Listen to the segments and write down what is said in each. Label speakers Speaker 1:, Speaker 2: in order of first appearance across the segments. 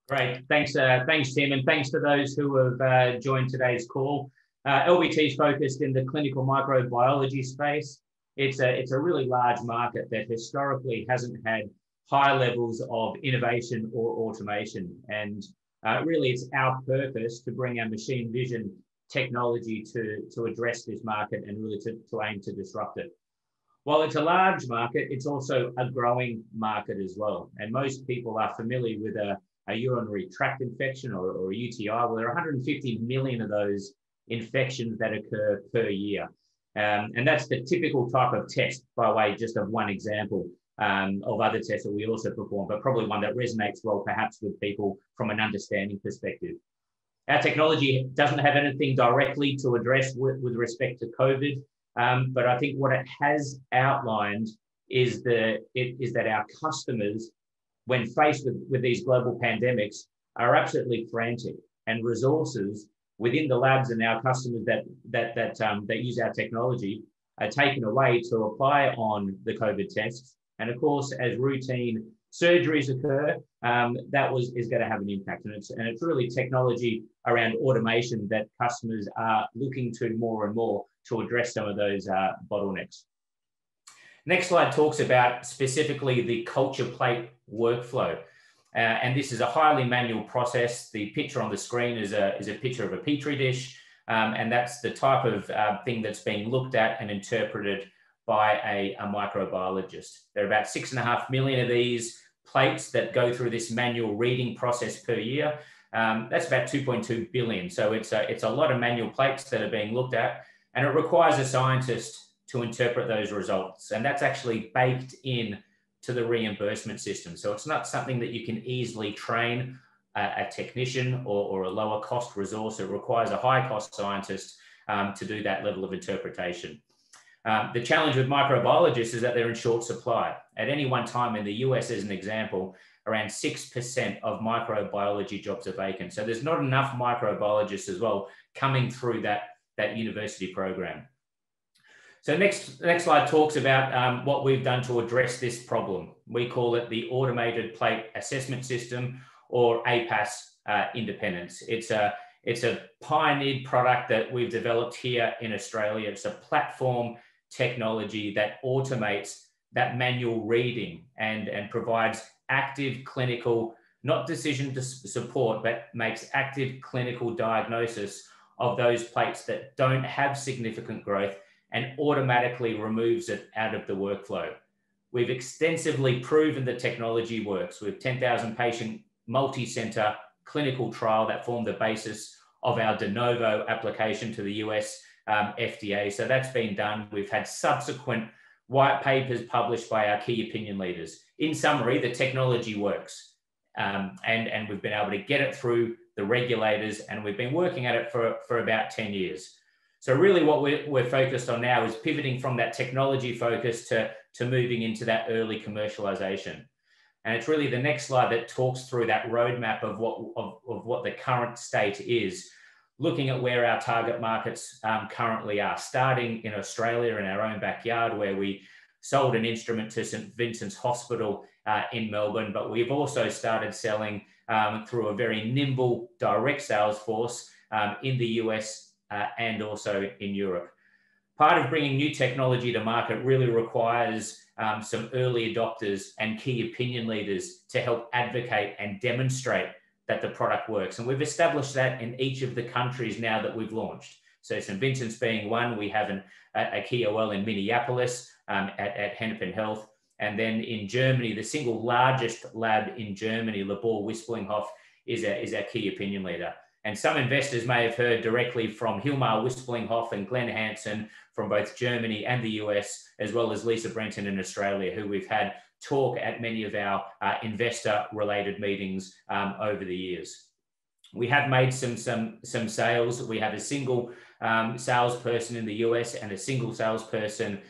Speaker 1: Great. Thanks, Tim, and thanks to those who have joined today's call. LBT is focused in the clinical microbiology space. It's a really large market that historically hasn't had high levels of innovation or automation. And really, it's our purpose to bring our machine vision technology to address this market and really to aim to disrupt it. While it's a large market, it's also a growing market as well. And most people are familiar with a urinary tract infection or a UTI. Well, there are 150 million of those infections that occur per year. And that's the typical type of test, by way just of one example of other tests that we also perform, but probably one that resonates well perhaps with people from an understanding perspective. Our technology doesn't have anything directly to address with respect to COVID, but I think what it has outlined is that our customers, when faced with these global pandemics, are absolutely frantic, and resources within the labs and our customers that use our technology are taken away to apply on the COVID tests. And of course, as routine surgeries occur, is going to have an impact. And it's really technology around automation that customers are looking to more and more to address some of those bottlenecks. Next slide talks about specifically the culture plate workflow. And this is a highly manual process. The picture on the screen is a picture of a Petri dish. And that's the type of thing that's being looked at and interpreted by a microbiologist. There are about 6.5 million of these plates that go through this manual reading process per year. That's about 2.2 billion. So it's a lot of manual plates that are being looked at, and it requires a scientist to interpret those results. And that's actually baked in to the reimbursement system. So it's not something that you can easily train a technician or a lower cost resource. It requires a high cost scientist to do that level of interpretation. The challenge with microbiologists is that they're in short supply. At any one time in the US, as an example, around 6% of microbiology jobs are vacant. So there's not enough microbiologists as well coming through that university program. So next slide talks about what we've done to address this problem. We call it the Automated Plate Assessment System, or APAS Independence. It's a pioneered product that we've developed here in Australia. It's a platform technology that automates that manual reading and provides active clinical, not decision support, but makes active clinical diagnosis of those plates that don't have significant growth and automatically removes it out of the workflow. We've extensively proven the technology works with 10,000 patient multi-center clinical trial that formed the basis of our de novo application to the US FDA. So that's been done. We've had subsequent white papers published by our key opinion leaders. In summary, the technology works, and we've been able to get it through the regulators, and we've been working at it for about 10 years. So really what we're focused on now is pivoting from that technology focus to moving into that early commercialization. And it's really the next slide that talks through that roadmap of what the current state is, looking at where our target markets currently are, starting in Australia in our own backyard, where we sold an instrument to St. Vincent's Hospital in Melbourne, but we've also started selling through a very nimble direct sales force in the US and also in Europe. Part of bringing new technology to market really requires some early adopters and key opinion leaders to help advocate and demonstrate that the product works. And we've established that in each of the countries now that we've launched. So St. Vincent's being one, we have a key OL in Minneapolis at Hennepin Health. And then in Germany, the single largest lab in Germany, Labor Wisplinghof, is our key opinion leader. And some investors may have heard directly from Hilmar Wisplinghof and Glenn Hansen from both Germany and the US, as well as Lisa Brenton in Australia, who we've had talk at many of our investor-related meetings over the years. We have made some sales. We have a single salesperson in the US and a single salesperson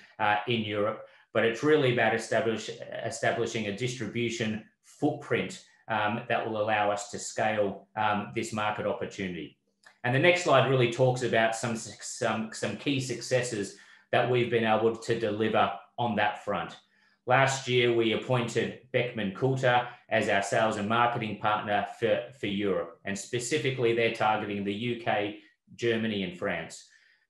Speaker 1: in Europe, but it's really about establishing a distribution footprint that will allow us to scale this market opportunity. And the next slide really talks about some key successes that we've been able to deliver on that front. Last year, we appointed Beckman Coulter as our sales and marketing partner for Europe, and specifically they're targeting the UK, Germany, and France.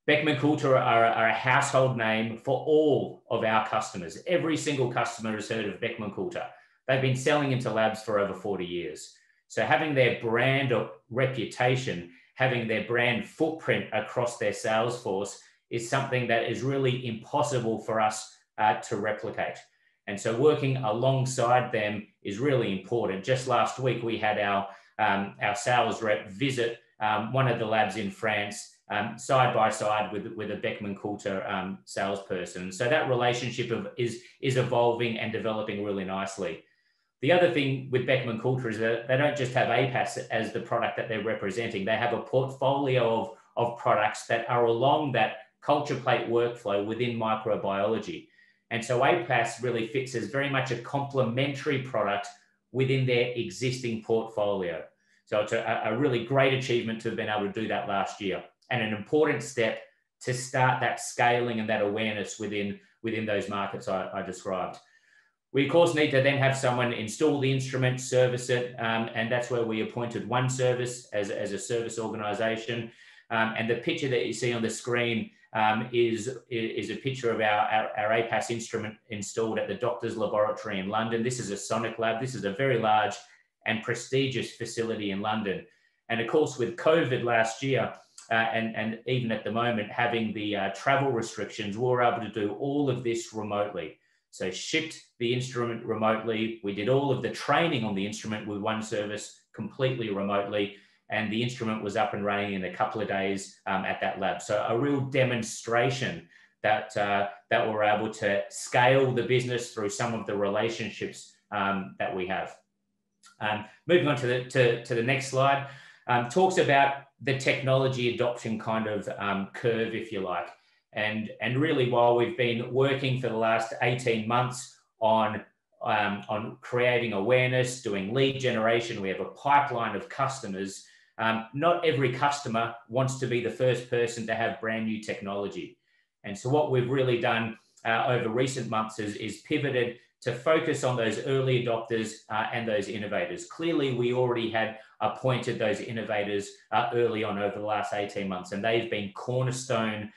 Speaker 1: Beckman Coulter are a household name for all of our customers. Every single customer has heard of Beckman Coulter. They've been selling into labs for over 40 years. So having their brand or reputation, having their brand footprint across their sales force is something that is really impossible for us to replicate. And so working alongside them is really important. Just last week, we had our sales rep visit one of the labs in France, side by side with a Beckman Coulter salesperson. So that relationship is evolving and developing really nicely. The other thing with Beckman Coulter is that they don't just have APAS as the product that they're representing. They have a portfolio of products that are along that culture plate workflow within microbiology. And so APAS really fits as very much a complementary product within their existing portfolio. So it's a really great achievement to have been able to do that last year, and an important step to start that scaling and that awareness within those markets I described. We, of course, need to then have someone install the instrument, service it, and that's where we appointed One Service as a service organization. And the picture that you see on the screen is a picture of our APAS instrument installed at the Doctors Laboratory in London. This is a Sonic lab. This is a very large and prestigious facility in London. And of course, with COVID last year, and even at the moment, having the travel restrictions, we were able to do all of this remotely. So shipped the instrument remotely. We did all of the training on the instrument with One Service completely remotely. And the instrument was up and running in a couple of days at that lab. So a real demonstration that we're able to scale the business through some of the relationships that we have. Moving on to the next slide, talks about the technology adoption kind of curve, if you like. And really, while we've been working for the last 18 months on creating awareness, doing lead generation, we have a pipeline of customers. Not every customer wants to be the first person to have brand new technology. And so what we've really done over recent months is pivoted to focus on those early adopters and those innovators. Clearly, we already had appointed those innovators early on over the last 18 months, and they've been cornerstone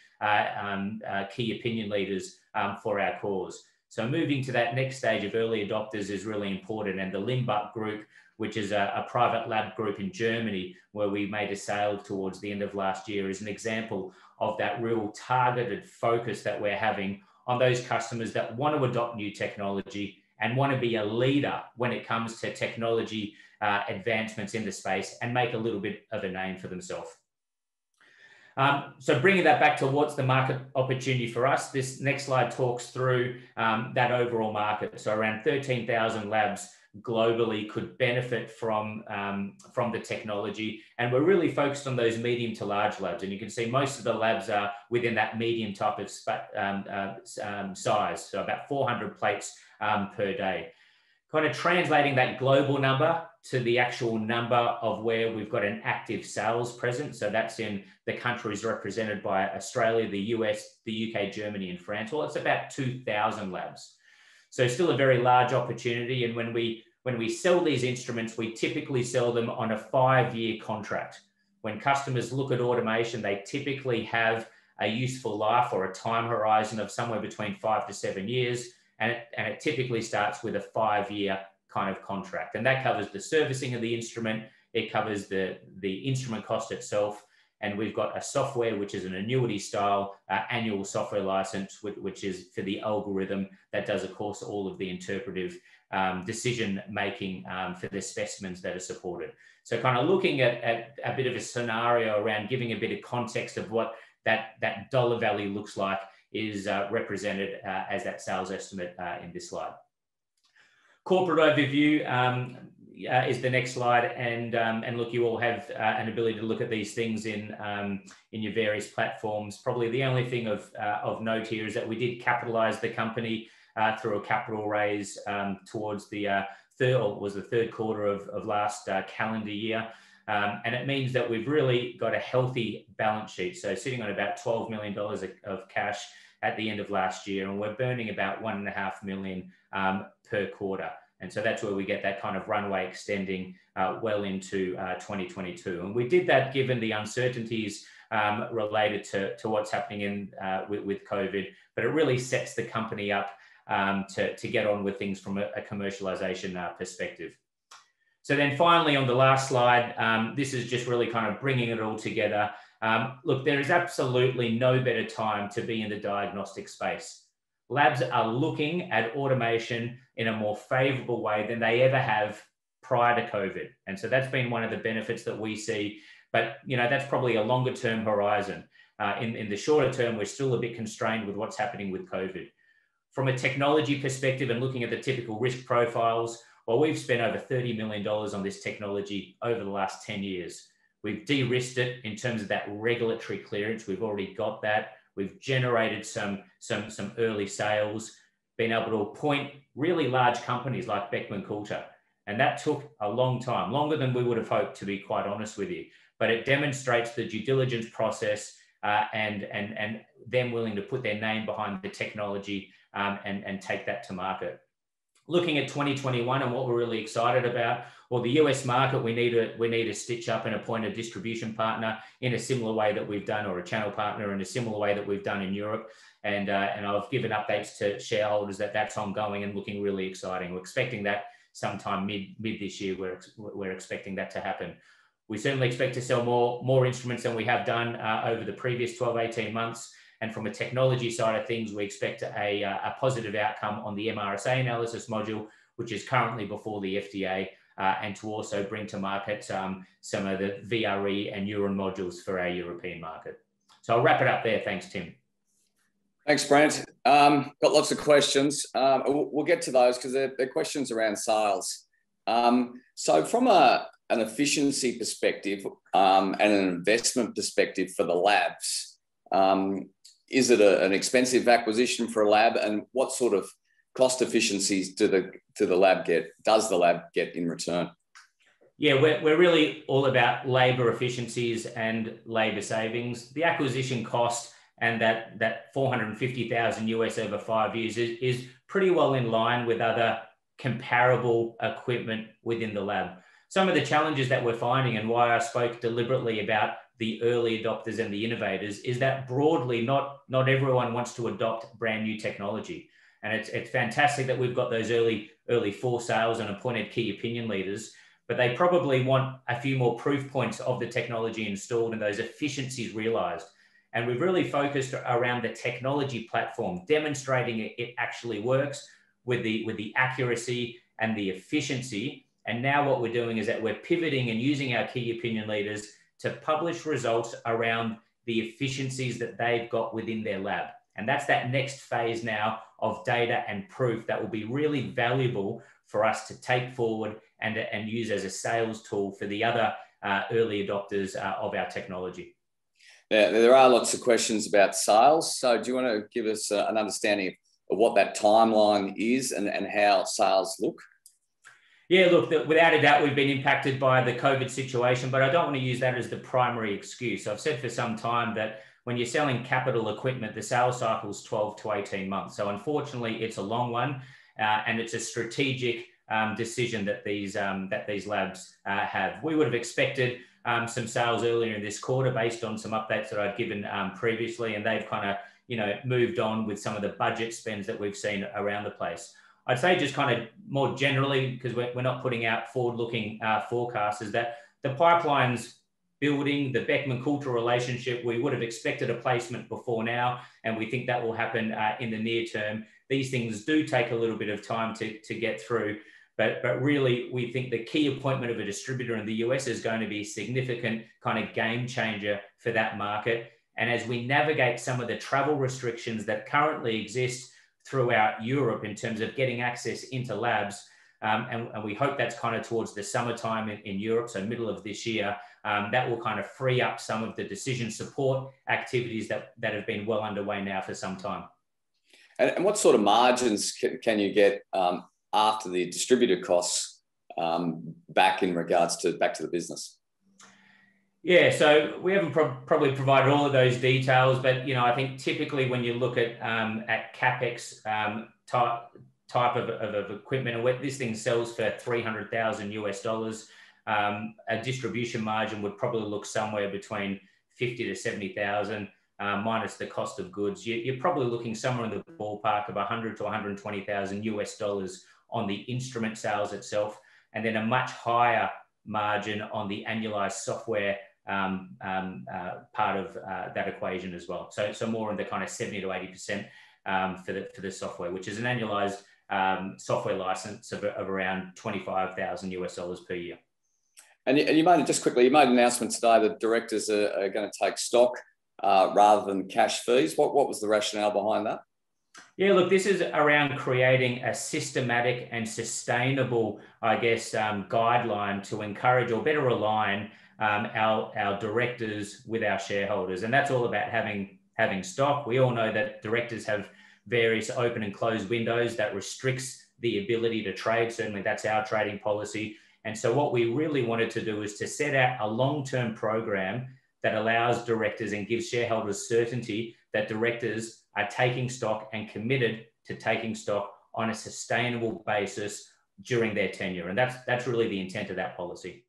Speaker 1: key opinion leaders for our cause. So moving to that next stage of early adopters is really important. And the Limbach Group, which is a private lab group in Germany, where we made a sale towards the end of last year, is an example of that real targeted focus that we're having on those customers that want to adopt new technology and want to be a leader when it comes to technology advancements in the space and make a little bit of a name for themselves. So bringing that back to what's the market opportunity for us, this next slide talks through that overall market. So around 13,000 labs globally could benefit from the technology. And we're really focused on those medium to large labs. And you can see most of the labs are within that medium type of size, so about 400 plates per day. Kind of translating that global number to the actual number of where we've got an active sales presence. So that's in the countries represented by Australia, the US, the UK, Germany, and France. Well, it's about 2,000 labs. So still a very large opportunity. And when we sell these instruments, we typically sell them on a 5-year contract. When customers look at automation, they typically have a useful life or a time horizon of somewhere between 5 to 7 years. And it typically starts with a 5-year kind of contract. And that covers the servicing of the instrument. It covers the instrument cost itself. And we've got a software, which is an annuity style annual software license, which is for the algorithm that does, of course, all of the interpretive decision making for the specimens that are supported. So kind of looking at a bit of a scenario around giving a bit of context of what that dollar value looks like is represented as that sales estimate in this slide. Corporate overview is the next slide, and look, you all have an ability to look at these things in your various platforms. Probably the only thing of note here is that we did capitalize the company through a capital raise towards the third quarter of last calendar year. And it means that we've really got a healthy balance sheet. So sitting on about $12 million of cash, at the end of last year, and we're burning about 1.5 million per quarter. And so that's where we get that kind of runway extending well into 2022. And we did that given the uncertainties related to what's happening with COVID, but it really sets the company up to get on with things from a commercialization perspective. So then finally, on the last slide, this is just really kind of bringing it all together. Look, there is absolutely no better time to be in the diagnostic space. Labs are looking at automation in a more favorable way than they ever have prior to COVID. And so that's been one of the benefits that we see. But, that's probably a longer term horizon. In the shorter term, we're still a bit constrained with what's happening with COVID. From a technology perspective and looking at the typical risk profiles, well, we've spent over $30 million on this technology over the last 10 years. We've de-risked it in terms of that regulatory clearance. We've already got that. We've generated some early sales, been able to appoint really large companies like Beckman Coulter. And that took a long time, longer than we would have hoped, to be quite honest with you. But it demonstrates the due diligence process and them willing to put their name behind the technology and take that to market. Looking at 2021 and what we're really excited about, well, the US market, we need to stitch up and appoint a distribution partner in a similar way that we've done, or a channel partner in a similar way that we've done in Europe. And I've given updates to shareholders that that's ongoing and looking really exciting. We're expecting that sometime mid this year. We're expecting that to happen. We certainly expect to sell more instruments than we have done over the previous 12, 18 months. And from a technology side of things, we expect a positive outcome on the MRSA analysis module, which is currently before the FDA, and to also bring to market some of the VRE and urine modules for our European market. So I'll wrap it up there. Thanks, Tim.
Speaker 2: Thanks, Brent. Got lots of questions. We'll get to those because they're questions around sales. So from an efficiency perspective and an investment perspective for the labs, is it an expensive acquisition for a lab, and what sort of cost efficiencies does the lab get in return?
Speaker 1: Yeah, we're really all about labour efficiencies and labour savings. The acquisition cost and that $450,000 US over 5 years is pretty well in line with other comparable equipment within the lab. Some of the challenges that we're finding, and why I spoke deliberately about the early adopters and the innovators, is that broadly not everyone wants to adopt brand new technology. And it's fantastic that we've got those early 4 sales and appointed key opinion leaders, but they probably want a few more proof points of the technology installed and those efficiencies realized. And we've really focused around the technology platform, demonstrating it actually works with the accuracy and the efficiency. And now what we're doing is that we're pivoting and using our key opinion leaders to publish results around the efficiencies that they've got within their lab. And that's that next phase now of data and proof that will be really valuable for us to take forward and use as a sales tool for the other early adopters of our technology.
Speaker 2: Yeah, there are lots of questions about sales. So do you want to give us an understanding of what that timeline is and how sales look?
Speaker 1: Yeah, look, without a doubt, we've been impacted by the COVID situation, but I don't want to use that as the primary excuse. I've said for some time that when you're selling capital equipment, the sales cycle is 12 to 18 months. So unfortunately, it's a long one, and it's a strategic decision that these labs have. We would have expected some sales earlier in this quarter based on some updates that I'd given previously, and they've kind of moved on with some of the budget spends that we've seen around the place. I'd say just kind of more generally, because we're not putting out forward-looking forecasts, is that the pipeline's building, the Beckman Coulter relationship, we would have expected a placement before now, and we think that will happen in the near term. These things do take a little bit of time to get through, but really we think the key appointment of a distributor in the US is going to be a significant kind of game changer for that market. And as we navigate some of the travel restrictions that currently exist throughout Europe in terms of getting access into labs, and we hope that's kind of towards the summertime in Europe, so middle of this year, that will kind of free up some of the decision support activities that have been well underway now for some time.
Speaker 2: And what sort of margins can you get after the distributor costs back to the business?
Speaker 1: Yeah, so we haven't probably provided all of those details, but I think typically when you look at capex type of equipment, and this thing sells for $300,000 US, a distribution margin would probably look somewhere between 50 to 70,000 minus the cost of goods. You're probably looking somewhere in the ballpark of 100 to 120,000 US on the instrument sales itself, and then a much higher margin on the annualized software part of that equation as well. So more in the kind of 70 to 80% for the software, which is an annualized software license of around 25,000 US per year.
Speaker 2: And you made, just quickly, you made an announcement today that directors are going to take stock rather than cash fees. What was the rationale behind that?
Speaker 1: Yeah, look, this is around creating a systematic and sustainable, I guess, guideline to encourage or better align our directors with our shareholders. And that's all about having stock. We all know that directors have various open and closed windows that restricts the ability to trade. Certainly that's our trading policy. And so what we really wanted to do is to set out a long-term program that allows directors and gives shareholders certainty that directors are taking stock and committed to taking stock on a sustainable basis during their tenure. And that's really the intent of that policy.